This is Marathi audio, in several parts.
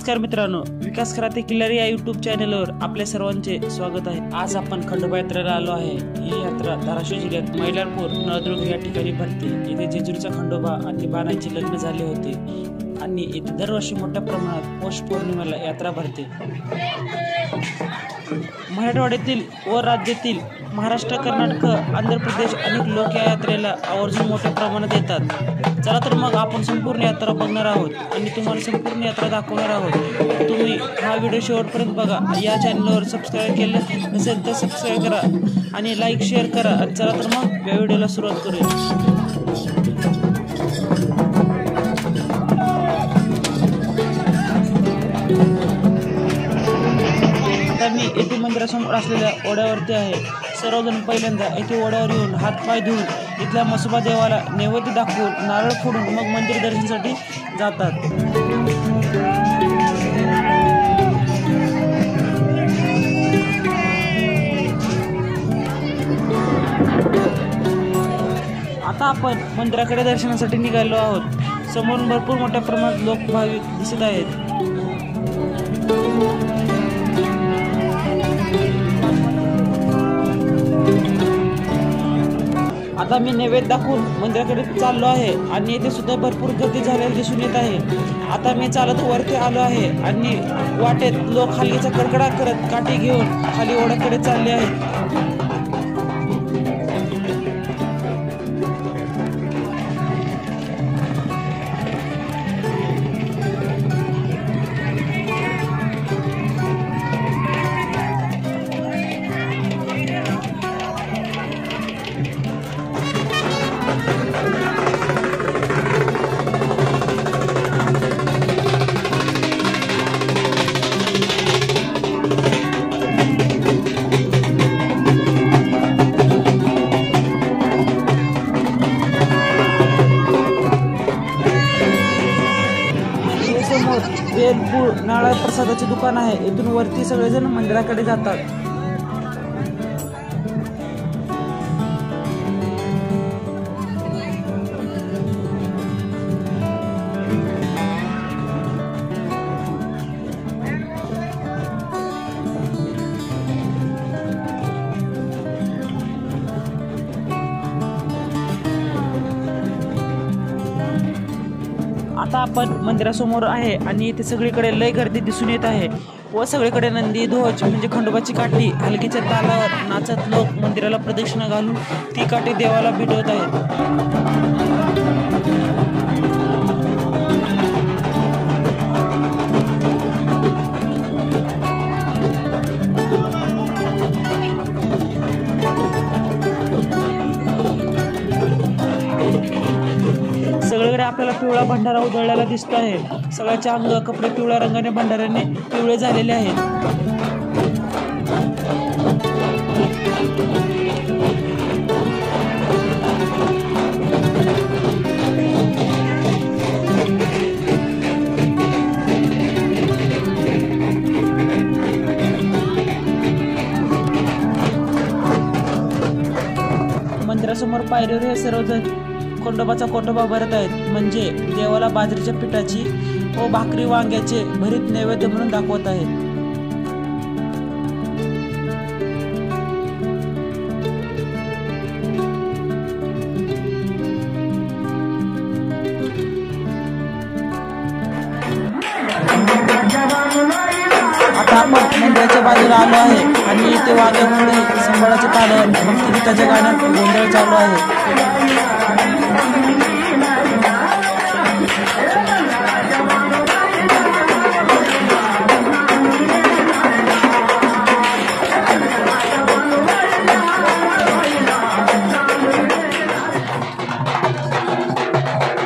नमस्कार मित्रांनो, विकास खराते किल्लारी या यूट्यूब चॅनलवर आपल्या सर्वांचे स्वागत आहे। आज आपण खंडोबा यात्रेला आलो आहे। ही यात्रा धाराशिव जिल्ह्यात मैलारपूर नळदुर्ग या ठिकाणी भरते। येथे जेजुरीचा खंडोबा आणि बाणांचे लग्न झाले होते आणि येथे दरवर्षी मोठ्या प्रमाणात पौष पौर्णिमेला यात्रा भरते। मराठवाड्यातील व राज्यातील महाराष्ट्र, कर्नाटक, आंध्र प्रदेश अनेक लोक या यात्रेला आवर्जून मोठ्या प्रमाणात येतात। चला तर मग आपण संपूर्ण यात्रा बघणार आहोत आणि तुम्हाला संपूर्ण यात्रा दाखवणार आहोत। तुम्ही हा व्हिडिओ शेवटपर्यंत बघा। या चॅनलवर सबस्क्राईब केलं नसेल तर सबस्क्राईब करा आणि लाईक शेअर करा। चला तर मग या व्हिडिओला सुरुवात करूया। मी येथे मंदिरासमोर असलेल्या ओढ्यावरती आहे। सर्वजण पहिल्यांदा येथे ओढ्यावर येऊन हात पाय धुवून इथल्या म्हसोबा देवाला नैवेद्य दाखवून नारळ फोडून मग मंदिर दर्शनासाठी जातात। आता आपण मंदिराकडे दर्शनासाठी निघालो आहोत। समोरून भरपूर मोठ्या प्रमाणात लोक भाविक दिसत आहेत। आता मी नैवेद्य दाखवून मंदिराकडे चाललो आहे आणि येथे सुद्धा भरपूर गर्दी झालेली दिसून येत आहे। आता मी चालत वरती आलो आहे आणि वाटेत लोक खालीचा कडकडा करत काठी घेऊन खाली ओढ्याकडे चालले आहेत। बेलपूर नारळ प्रसादाचे दुकान आहे। इथून वरती सगळेजण मंदिराकडे जातात। आता आपण मंदिरासमोर आहे आणि इथे सगळीकडे लय गर्दी दिसून येत आहे व सगळीकडे नंदी ध्वज म्हणजे खंडोबाची काठी हलकीच्या तालावर नाचत लोक मंदिराला प्रदक्षिणा घालून ती काठी देवाला भिडवत आहेत। सगळीकडे आपल्याला पिवळा भंडारा उधळलेला दिसतो आहे। सगळ्याचे अंग कपडे पिवळ्या रंगाने भंडाऱ्याने पिवळे झालेले आहेत। मंदिरासमोर पायरीवर हे सर्वजण खंडोबाचा कोटोबा भरत आहेत, म्हणजे देवाला बाजरीच्या पिठाची व भाकरी वांग्याचे भरीत नैवेद्य म्हणून दाखवत आहेत। आता आपण मंदिराच्या बाजूला आलो आहे आणि इथे वाघ्यामुळे संबळाचे ताडण भक्तिगीताच्या गाण्यात गोंधळ चालू आहे।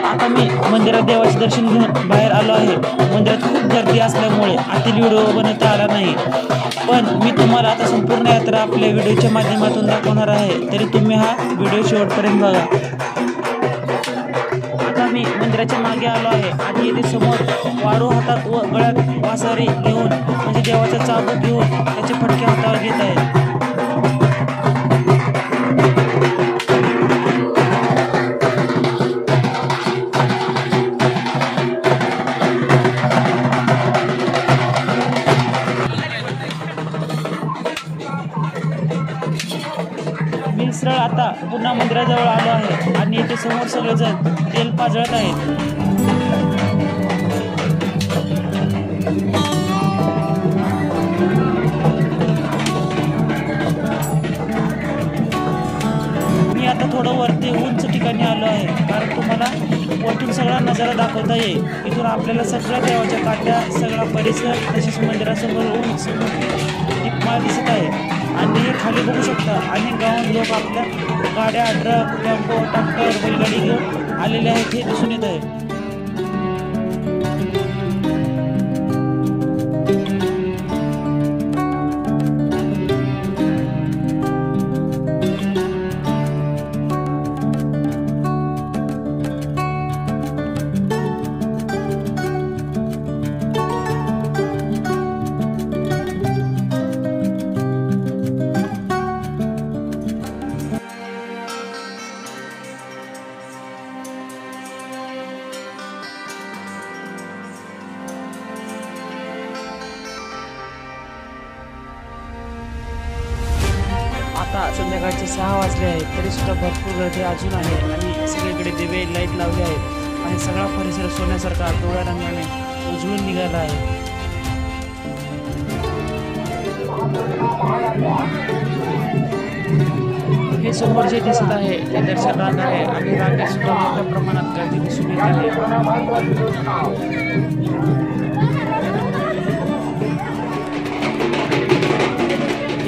आता मी मंदिरात देवाची मंदिरात दर्शन घेऊन बाहेर आलो आहे. मंदिरात खूप गर्दी असल्यामुळे आतील व्हिडिओ बनवता आला नाही, पण मी तुम्हाला आता संपूर्ण यात्रा आपल्या व्हिडिओच्या माध्यमातून दाखवणार आहे, तरी तुम्ही हा व्हिडिओ शेवटपर्यंत बघा. आता मी मंदिराच्या मागे आलो आहे आणि येथे समोर वारू हातात व गळ्यात वासारी घेऊन म्हणजे देवाचा चाबूक घेऊन त्याचे फटके हातावर घेत आहेत. मी सरळ आता पुन्हा मंदिराजवळ आलो आहे आणि येथे समोर सगळेजण तेल पाजळत आहेत. मी आता थोडं वरती उंच ठिकाणी आलो आहे, कारण तुम्हाला वरतून सगळा नजारा दाखवता येईल. इथून आपल्याला सगळ्या देवाच्या काट्या, सगळा परिसर, तसेच मंदिरासमोर उंच दीपमाळ दिसत आहे. आणि हे खाली बघू शकता अनेक गावात लोक आपल्या गाड्या, ट्रक, टेम्पो, ट्रॅक्टर, बैलगाडी घेऊन आलेले आहेत हे दिसून येत आहे. आता संध्याकाळचे 6 वाजले आहेत, तरी सुद्धा भरपूर गर्दी अजून आहे आणि सगळीकडे दिवे, लाईट लावले आहेत आणि सगळा परिसर सोन्यासारखा पिवळ्या रंगाने उजळून निघाला आहे. हे समोर जे दिसत आहे ते दर्शन रांग आहे आणि रांगेत सुद्धा मोठ्या प्रमाणात गर्दी दिसून येत आहे.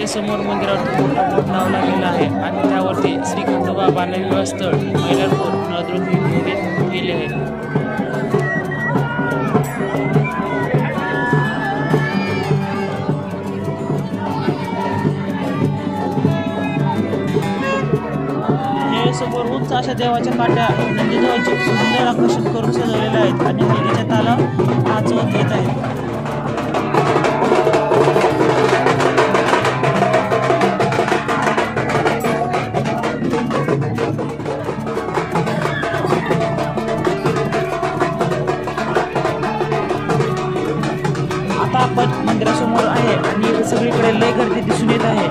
समोर मंदिरावर मोठा बोर्ड लावला गेला आहे आणि त्यावरती श्री खंडोबा बालविवाह स्थळ मैलारपूर नळदुर्ग हे गेले आहेत. हे समोर उंच अशा देवाच्या काट्या नंदीदेवाचे सुंदर आकर्षण करून सजवलेले आहेत आणि हलगीच्या ताला नाचवत येत आहेत. आता आपण मंदिरासमोर आहे आणि सगळीकडे लय गर्दी दिसून येत आहे.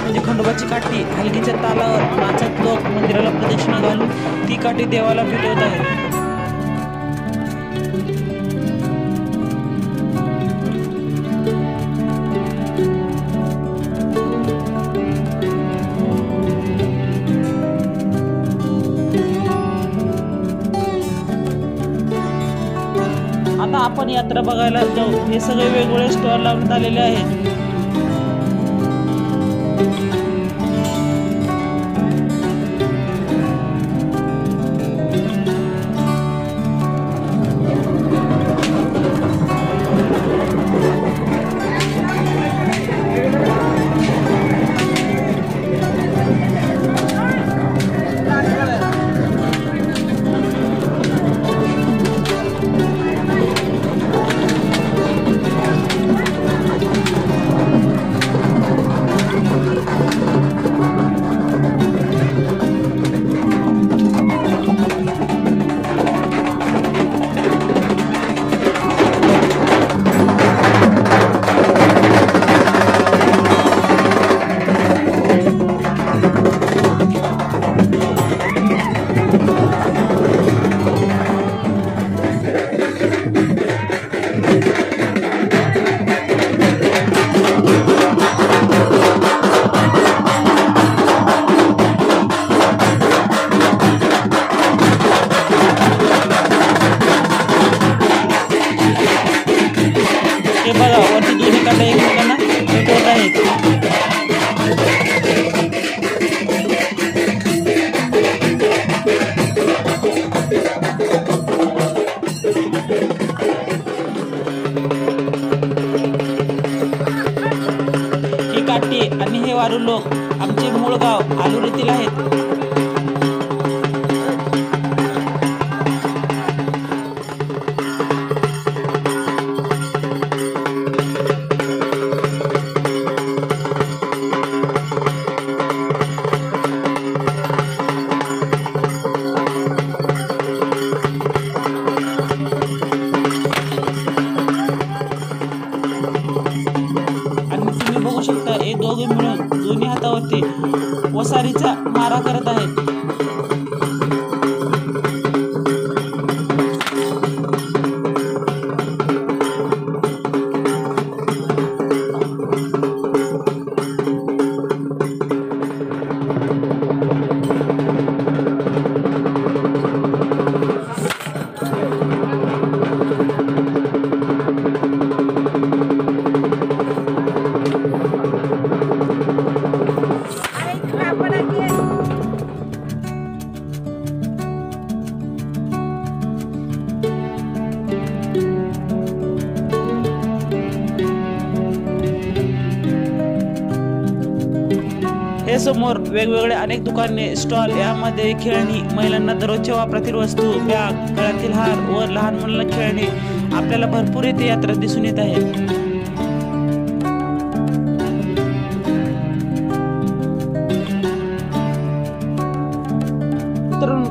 म्हणजे खंडोबाची काठी हलगीच्या तालावर नाचत लोक मंदिराला प्रदक्षिणा घालून ती काठी देवाला भेटवत आहेत. आता आपण यात्रा बघायला जाऊ. हे सगळे वेगवेगळे स्टॉल लावण्यात आलेले आहेत. आहेत. वारू लोक आमचे मूळ गाव आलूर येथील आहेत. बघू शकता हे दोघे मिळून दोन्ही हातावरती वसारीचा मारा करत आहेत. हे समोर वेगवेगळे अनेक दुकाने स्टॉल यामध्ये खेळणी, महिलांना दररोजच्या वापरातील वस्तू, बॅग, गळ्यातील हार व लहान मुलांना खेळणे आपल्याला भरपूर येथे यात्रा दिसून येत आहे.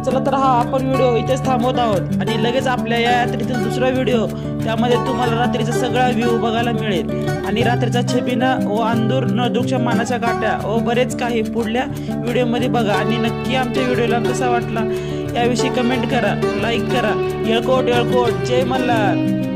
चला तर हा आपण व्हिडिओ इथेच थांबवत आहोत आणि लगेच आपल्या या यात्रेतील दुसरा व्हिडिओ त्यामध्ये तुम्हाला रात्रीचा सगळा व्ह्यू बघायला मिळेल आणि रात्रीचा छबिना व अंदूर नळदुर्गच्या मानाच्या काट्या व बरेच काही पुढल्या व्हिडिओमध्ये बघा आणि नक्की आमच्या व्हिडिओला कसा वाटला याविषयी कमेंट करा, लाईक करा. येळकोट येळकोट, जय मल्हार.